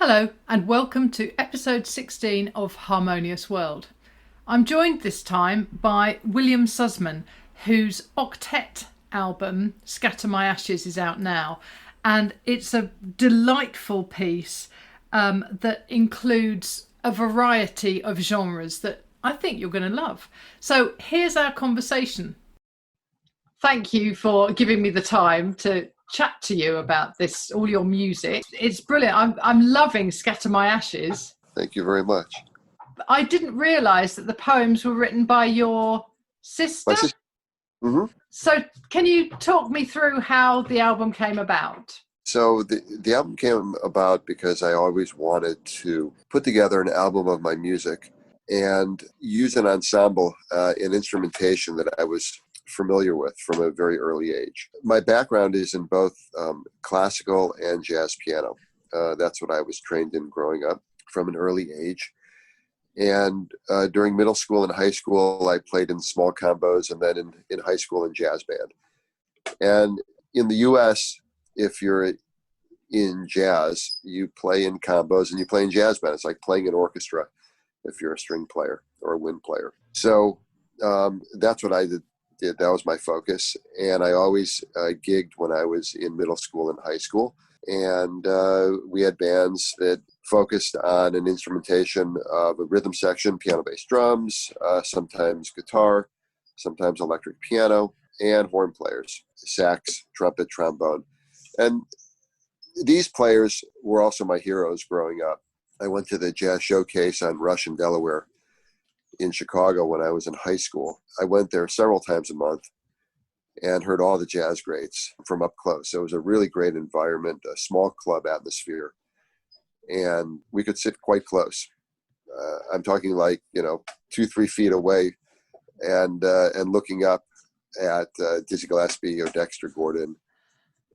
Hello and welcome to episode 16 of Harmonious World. I'm joined this time by William Susman, whose octet album Scatter My Ashes is out now, and it's a delightful piece that includes a variety of genres that I think you're going to love. So here's our conversation. Thank you for giving me the time to chat to you about this, all your music. It's brilliant. I'm loving Scatter My Ashes. Thank you very much. I didn't realise that the poems were written by your sister. My sister. Mm-hmm. So can you talk me through how the album came about? So the album came about because I always wanted to put together an album of my music and use an ensemble in instrumentation that I was familiar with from a very early age. My background is in both classical and jazz piano. That's what I was trained in growing up from an early age. And during middle school and high school, I played in small combos, and then in high school in jazz band. And in the U.S., if you're in jazz, you play in combos and you play in jazz band. It's like playing in orchestra if you're a string player or a wind player. So that's what I did. That was my focus. And I always gigged when I was in middle school and high school. And we had bands that focused on an instrumentation of a rhythm section, piano, bass, drums, sometimes guitar, sometimes electric piano, and horn players, sax, trumpet, trombone. And these players were also my heroes growing up. I went to the Jazz Showcase on Rush in Delaware in Chicago when I was in high school. I went there several times a month and heard all the jazz greats from up close. So it was a really great environment, a small club atmosphere, and we could sit quite close. I'm talking like 2-3 feet away, and looking up at Dizzy Gillespie or Dexter Gordon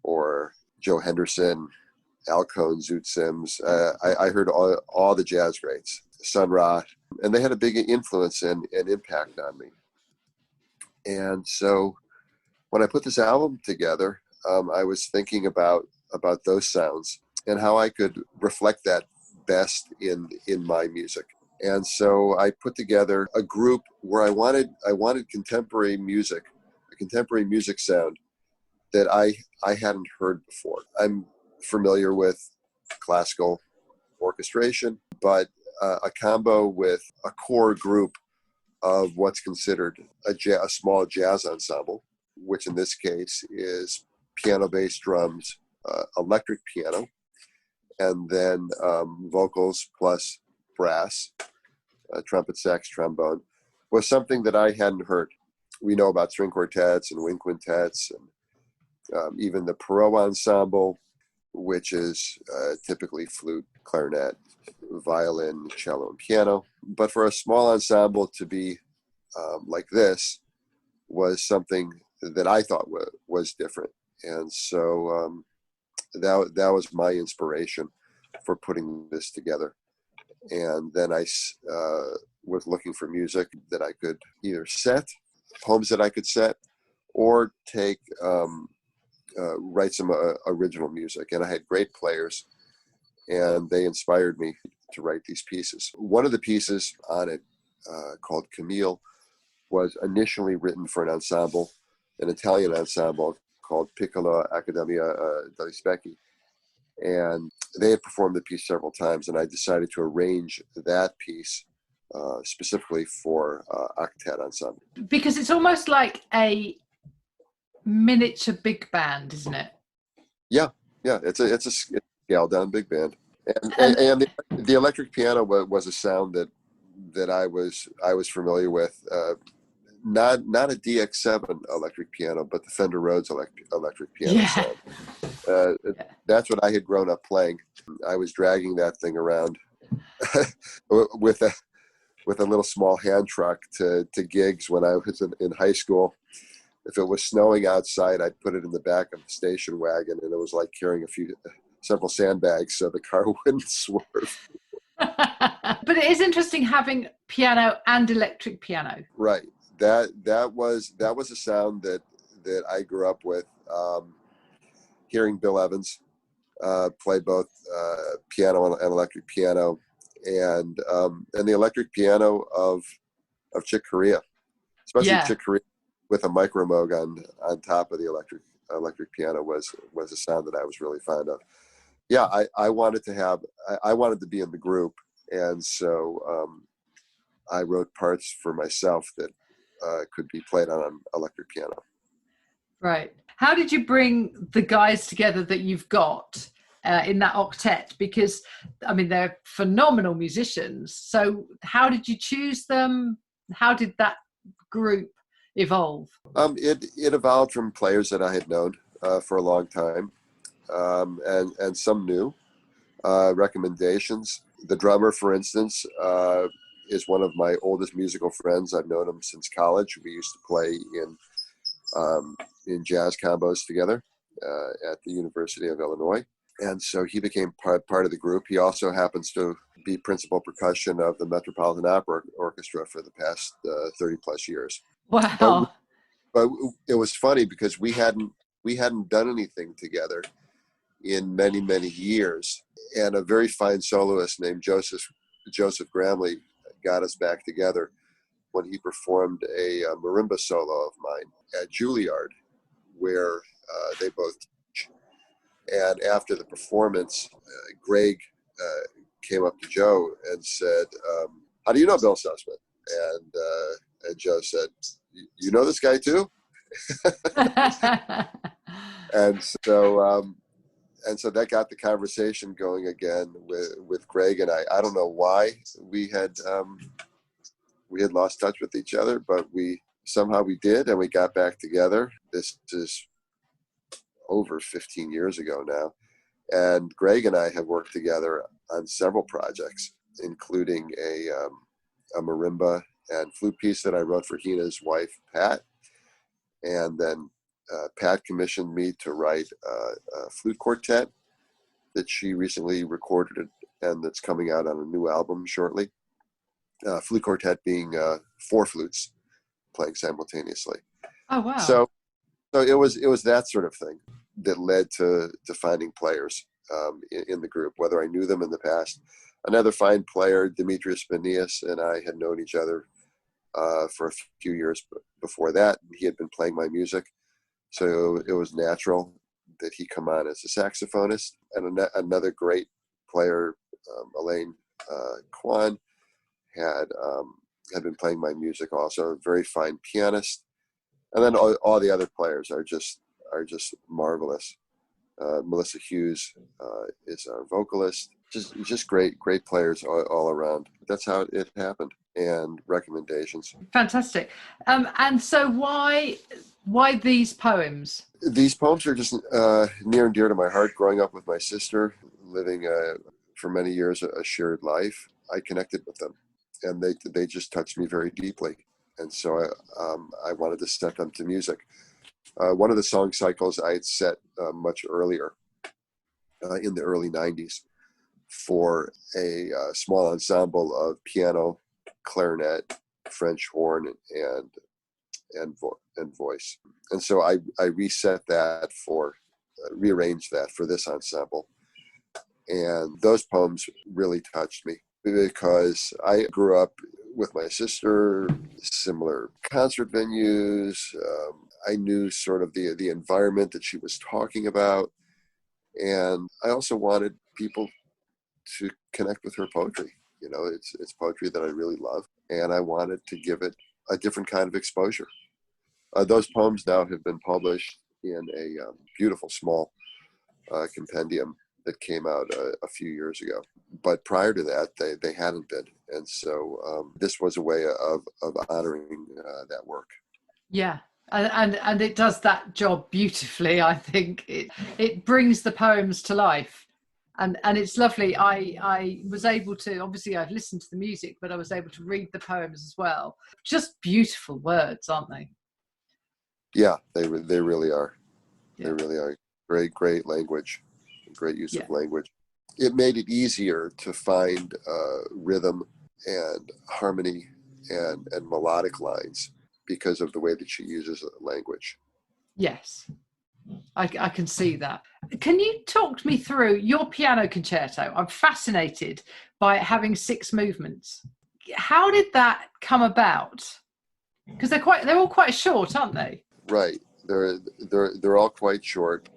or Joe Henderson, Al Cohn, Zoot Sims. I heard all the jazz greats, Sun Ra, and they had a big influence and impact on me. And so when I put this album together, I was thinking about those sounds and how I could reflect that best in my music. And so I put together a group where I wanted contemporary music, a contemporary music sound that I hadn't heard before. I'm familiar with classical orchestration, but a combo with a core group of what's considered a small jazz ensemble, which in this case is piano, bass, drums, electric piano, and then vocals plus brass, trumpet, sax, trombone, was something that I hadn't heard. We know about string quartets and wind quintets, and even the Perot ensemble, which is typically flute, clarinet, violin, cello, and piano. But for a small ensemble to be like this was something that I thought was different. And so that was my inspiration for putting this together. And then I was looking for music that I could either set, poems that I could set, or take, write some original music. And I had great players, and they inspired me to write these pieces. One of the pieces on it, called Camille, was initially written for an Italian ensemble called Piccola Accademia degli Specchi. And they had performed the piece several times, and I decided to arrange that piece specifically for octet ensemble. Because it's almost like a miniature big band, isn't it? Yeah, it's a scaled down big band, and the electric piano was a sound that I was familiar with. Not a DX7 electric piano, but the Fender Rhodes electric piano sound. That's what I had grown up playing. I was dragging that thing around with a little small hand truck to gigs when I was in high school. If it was snowing outside, I'd put it in the back of the station wagon, and it was like carrying several sandbags so the car wouldn't swerve. But it is interesting having piano and electric piano. Right. That was a sound that I grew up with, hearing Bill Evans play both piano and electric piano, and the electric piano of Chick Corea, especially Yeah. Chick Corea with a micro Moog on top of the electric piano was a sound that I was really fond of. Yeah, I wanted to be in the group, and so I wrote parts for myself that could be played on an electric piano. Right. How did you bring the guys together that you've got in that octet? Because, I mean, they're phenomenal musicians. So how did you choose them? How did that group evolve? It evolved from players that I had known for a long time, and some new recommendations. The drummer, for instance, is one of my oldest musical friends. I've known him since college. We used to play in jazz combos together at the University of Illinois. And so he became part of the group. He also happens to be principal percussion of the Metropolitan Opera Orchestra for the past 30 plus years. Wow. But it was funny because we hadn't done anything together in many, many years. And a very fine soloist named Joseph Gramley got us back together when he performed a marimba solo of mine at Juilliard, where they both teach. And after the performance, Greg came up to Joe and said, "How do you know Bill Susman?" And Joe said, "You know this guy too?" And so that got the conversation going again with Greg and I. I don't know why we had lost touch with each other, but we did, and we got back together. This is over 15 years ago now. And Greg and I have worked together on several projects, including a marimba and flute piece that I wrote for Hina's wife, Pat. And then Pat commissioned me to write a flute quartet that she recently recorded, and that's coming out on a new album shortly. Flute quartet being 4 flutes playing simultaneously. Oh, wow. So it was that sort of thing that led to finding players in the group, whether I knew them in the past. Another fine player, Demetrius Benias, and I had known each other for a few years before that. He had been playing my music, so it was natural that he come on as a saxophonist. And another great player, Elaine Kwan, had been playing my music also. A very fine pianist. And then all the other players are just marvelous. Melissa Hughes is our vocalist. Just great players all around. That's how it happened. And recommendations. Fantastic. And so why these poems? These poems are just near and dear to my heart. Growing up with my sister, living for many years a shared life, I connected with them, and they just touched me very deeply. And so I wanted to set them to music. One of the song cycles I had set much earlier in the early 90s for a small ensemble of piano, clarinet, French horn, and voice. And so I rearranged that for this ensemble. And those poems really touched me because I grew up with my sister, similar concert venues. I knew sort of the environment that she was talking about. And I also wanted people to connect with her poetry. You know, it's poetry that I really love, and I wanted to give it a different kind of exposure. Those poems now have been published in a beautiful small compendium that came out a few years ago. But prior to that, they hadn't been. And so this was a way of honoring that work. Yeah. And it does that job beautifully. I think it brings the poems to life. And it's lovely. I was able to, obviously I've listened to the music, but I was able to read the poems as well. Just beautiful words, aren't they? Yeah, they really are. Yeah. They really are. Great language, great use of language. It made it easier to find rhythm and harmony and melodic lines because of the way that she uses language. Yes. I can see that. Can you talk me through your piano concerto? I'm fascinated by it having 6 movements. How did that come about? Because they're all quite short, aren't they? Right. They're all quite short.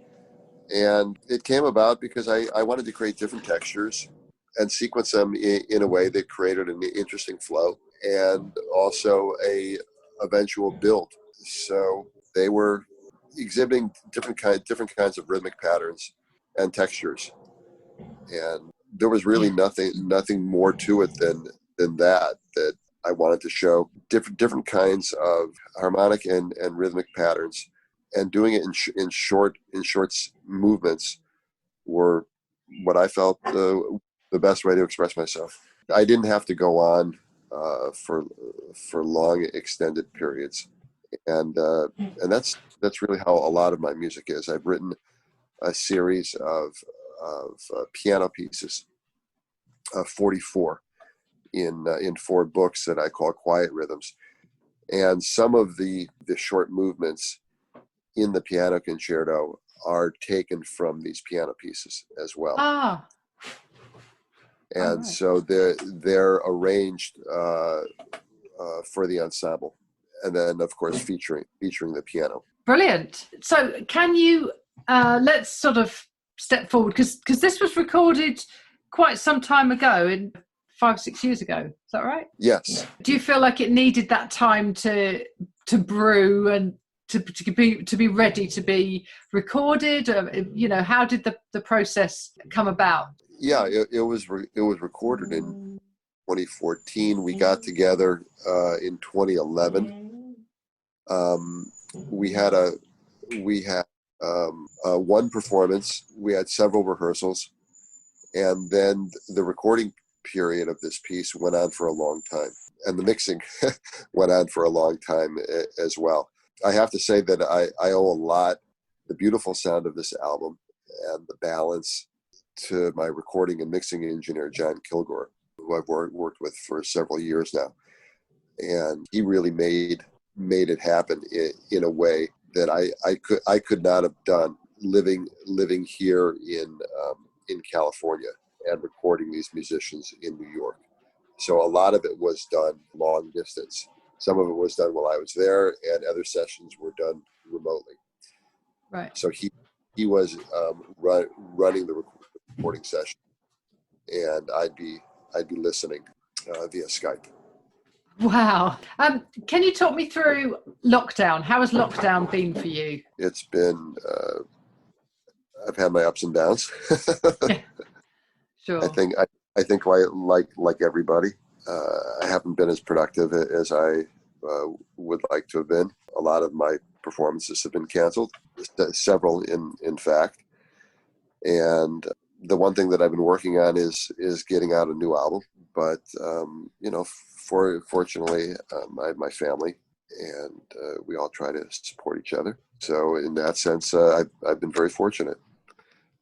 And it came about because I wanted to create different textures and sequence them in a way that created an interesting flow and also a eventual build. So they were exhibiting different kinds of rhythmic patterns and textures. And there was really nothing more to it than that I wanted to show different kinds of harmonic and rhythmic patterns, and doing it in short movements were what I felt the best way to express myself. I didn't have to go on for long extended periods, and that's really how a lot of my music is. I've written a series of piano pieces, 44 in 4 books that I call quiet rhythms, and some of the short movements in the piano concerto are taken from these piano pieces as well. Ah, and right. So they're arranged for the ensemble, and then of course featuring the piano. Brilliant. So can you let's sort of step forward, because this was recorded quite some time ago, in 5-6 years ago. Is that right? Yes. Do you feel like it needed that time to brew and to be ready to be recorded? How did the process come about? Yeah, it was recorded in 2014. We got together in 2011. We had one performance. We had several rehearsals, and then the recording period of this piece went on for a long time, and the mixing went on for a long time as well. I have to say that I owe a lot, the beautiful sound of this album and the balance, to my recording and mixing engineer, John Kilgore, who I've worked with for several years now. And he really made it happen in a way that I could not have done living here in California and recording these musicians in New York. So a lot of it was done long distance. Some of it was done while I was there, and other sessions were done remotely. Right. So he was running the recording session, and I'd be listening via Skype. Wow. Can you talk me through lockdown? How has lockdown been for you? It's been I've had my ups and downs. Yeah, sure. I think like everybody, I haven't been as productive as I would like to have been. A lot of my performances have been canceled, several in fact. And the one thing that I've been working on is getting out a new album. But fortunately, I have my family, and we all try to support each other. So in that sense, I've been very fortunate.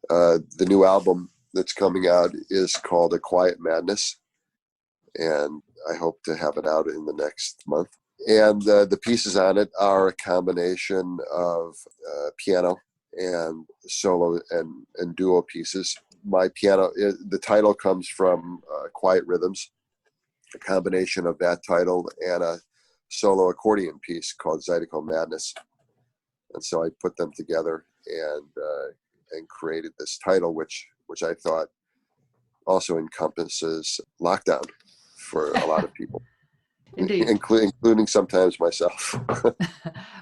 The new album that's coming out is called A Quiet Madness, and I hope to have it out in the next month. And the pieces on it are a combination of piano and solo and duo pieces. My piano, the title comes from Quiet Rhythms, a combination of that title and a solo accordion piece called Zydeco Madness. And so I put them together and created this title, which I thought also encompasses lockdown for a lot of people. Indeed. Including sometimes myself.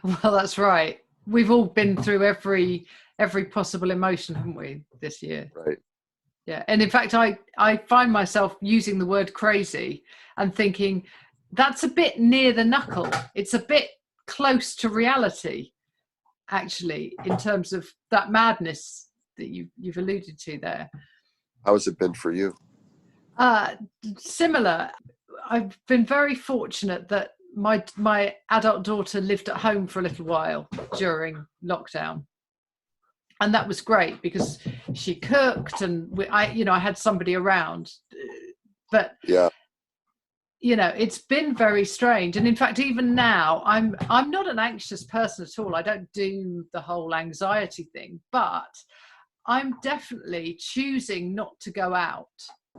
Well, that's right. We've all been through every possible emotion, haven't we, this year? Right. Yeah. And in fact, I find myself using the word crazy and thinking that's a bit near the knuckle. It's a bit close to reality, actually, in terms of that madness that you've alluded to there. How has it been for you? Similar. I've been very fortunate that my adult daughter lived at home for a little while during lockdown, and that was great because she cooked and I had somebody around. But yeah, it's been very strange. And in fact, even now, I'm not an anxious person at all. I don't do the whole anxiety thing, but I'm definitely choosing not to go out.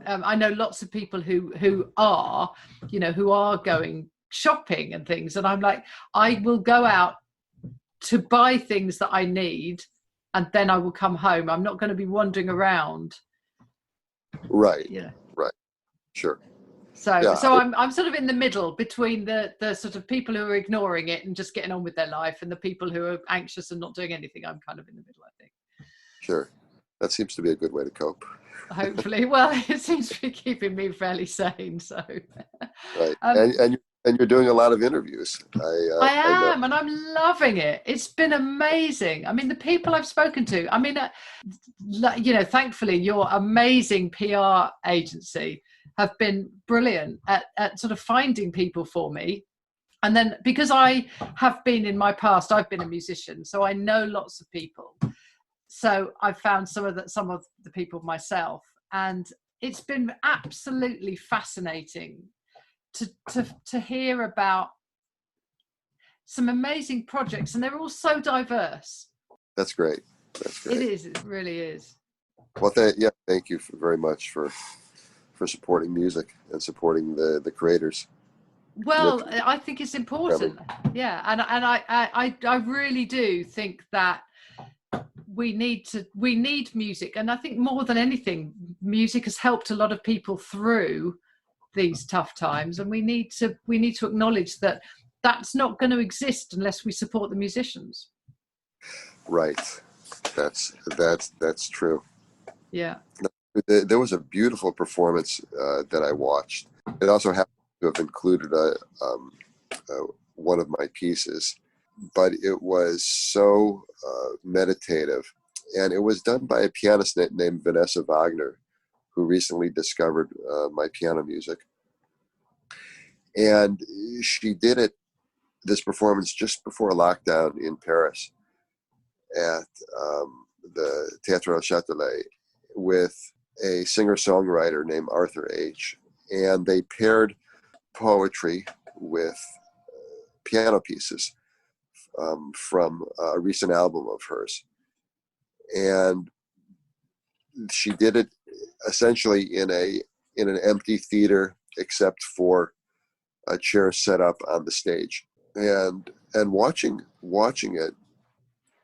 I know lots of people who are, who are going shopping and things, and I'm like, I will go out to buy things that I need, and then I will come home. I'm not going to be wandering around. Right. Yeah. Right. Sure. So Yeah. I'm sort of in the middle between the sort of people who are ignoring it and just getting on with their life, and the people who are anxious and not doing anything. I'm kind of in the middle, I think. Sure. That seems to be a good way to cope. Hopefully. Well, it seems to be keeping me fairly sane. So, Right. And you're doing a lot of interviews. I I know. am, and I'm loving it. It's been amazing. I mean, the people I've spoken to, I mean, thankfully, your amazing PR agency have been brilliant at sort of finding people for me. And then because I have been in my past, I've been a musician, so I know lots of people. So I've found some of the people myself, and it's been absolutely fascinating to hear about some amazing projects, and they're all so diverse. That's great. That's great. It is. It really is. Well, thank you very much for supporting music and supporting the creators. Well, I think it's important. Yeah, and I really do think that we need music, and I think more than anything, music has helped a lot of people through these tough times, and we need to acknowledge that that's not going to exist unless we support the musicians. Right. That's true. Yeah. There was a beautiful performance that I watched. It also happened to have included one of my pieces, but it was so meditative, and it was done by a pianist named Vanessa Wagner, who recently discovered my piano music. And she did this performance just before lockdown in Paris at the Théâtre Châtelet with a singer-songwriter named Arthur H. And they paired poetry with piano pieces from a recent album of hers. And she did it essentially in an empty theater, except for a chair set up on the stage. And watching it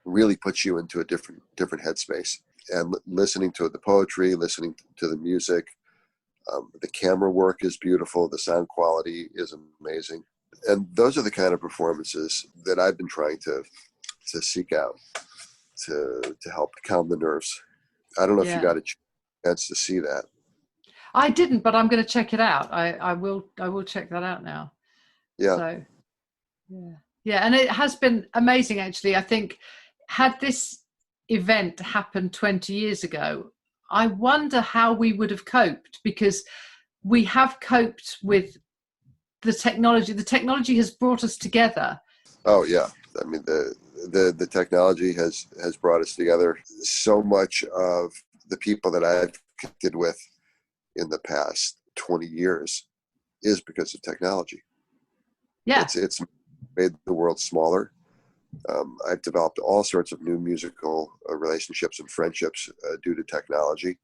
really puts you into a different headspace. And listening to the poetry, listening to the music, the camera work is beautiful. The sound quality is amazing. And those are the kind of performances that I've been trying to seek out to help calm the nerves. I don't know if you got a chance to see that. I didn't, but I'm going to check it out. I will check that out now. Yeah. So, yeah, and it has been amazing, actually. I think had this event happened 20 years ago, I wonder how we would have coped, because we have coped with the technology. The technology has brought us together. Oh yeah, I mean the technology has brought us together. So much of the people that I've connected with in the past 20 years is because of technology. Yeah, it's made the world smaller. I've developed all sorts of new musical relationships and friendships due to technology.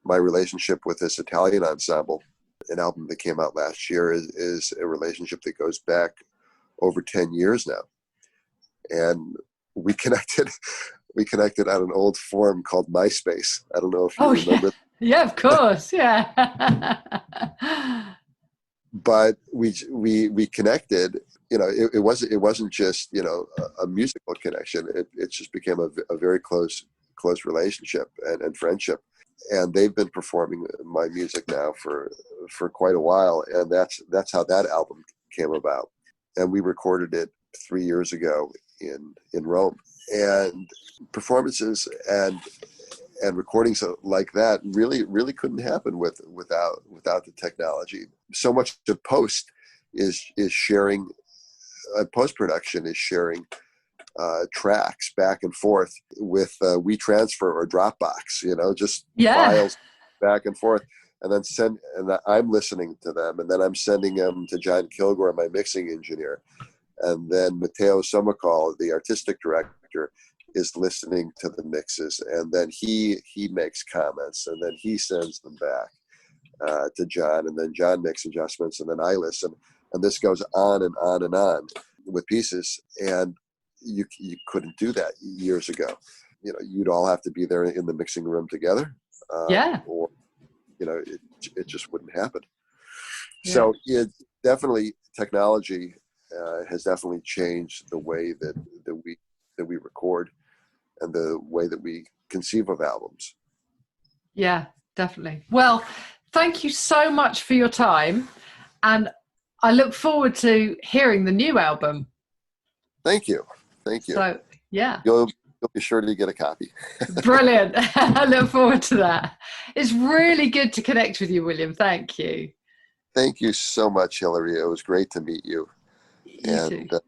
My relationship with this Italian ensemble, an album that came out last year, is a relationship that goes back over 10 years now. And we connected on an old forum called MySpace. I don't know if you remember. Yeah, of course. Yeah. But we connected. It wasn't just a musical connection. It just became a very close relationship and friendship. And they've been performing my music now for quite a while, and that's how that album came about. And we recorded it 3 years ago in Rome. And performances and recordings like that really couldn't happen without the technology. So much of post is sharing, post-production is sharing tracks back and forth with WeTransfer or Dropbox, just files back and forth. and I'm listening to them, and then I'm sending them to John Kilgore, my mixing engineer, and then Matteo Sommercall, the artistic director, is listening to the mixes, and then he makes comments, and then he sends them back to John, and then John makes adjustments, and then I listen, and this goes on and on and on with pieces, and you couldn't do that years ago. You'd all have to be there in the mixing room together, or it just wouldn't happen. Yeah. So it definitely, technology has definitely changed the way that we record and the way that we conceive of albums. Yeah, definitely. Well, thank you so much for your time, and I look forward to hearing the new album. Thank you. So, yeah. You'll be sure to get a copy. Brilliant. I look forward to that. It's really good to connect with you, William. Thank you. Thank you so much, Hilary. It was great to meet you. You too.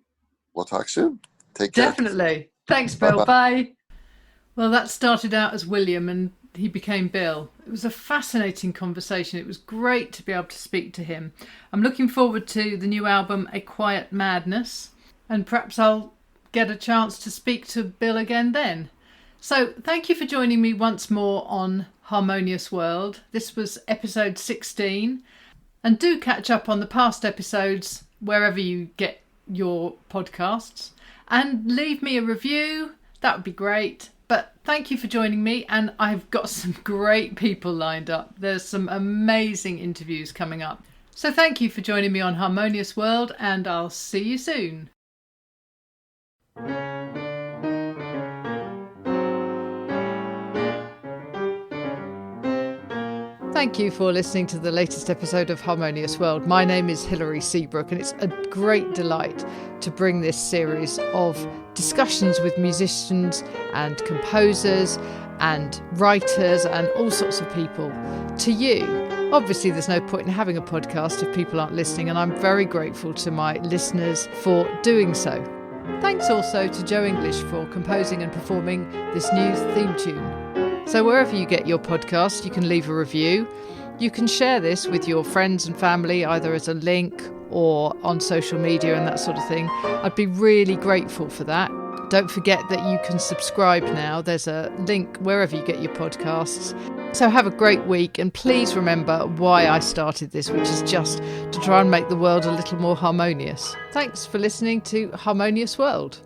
We'll talk soon. Take care. Definitely. Thanks, Bill. Bye. Well, that started out as William and he became Bill. It was a fascinating conversation. It was great to be able to speak to him. I'm looking forward to the new album, A Quiet Madness, and perhaps I'll get a chance to speak to Bill again then. So thank you for joining me once more on Harmonious World. This was episode 16, and do catch up on the past episodes wherever you get your podcasts and leave me a review. That would be great. But thank you for joining me, and I've got some great people lined up. There's some amazing interviews coming up. So thank you for joining me on Harmonious World, and I'll see you soon. Thank you for listening to the latest episode of Harmonious World. My name is Hilary Seabrook, and it's a great delight to bring this series of discussions with musicians and composers and writers and all sorts of people to you. Obviously, there's no point in having a podcast if people aren't listening, and I'm very grateful to my listeners for doing so. Thanks also to Joe English for composing and performing this new theme tune. So wherever you get your podcast, you can leave a review. You can share this with your friends and family, either as a link or on social media and that sort of thing. I'd be really grateful for that. Don't forget that you can subscribe now. There's a link wherever you get your podcasts. So have a great week, and please remember why I started this, which is just to try and make the world a little more harmonious. Thanks for listening to Harmonious World.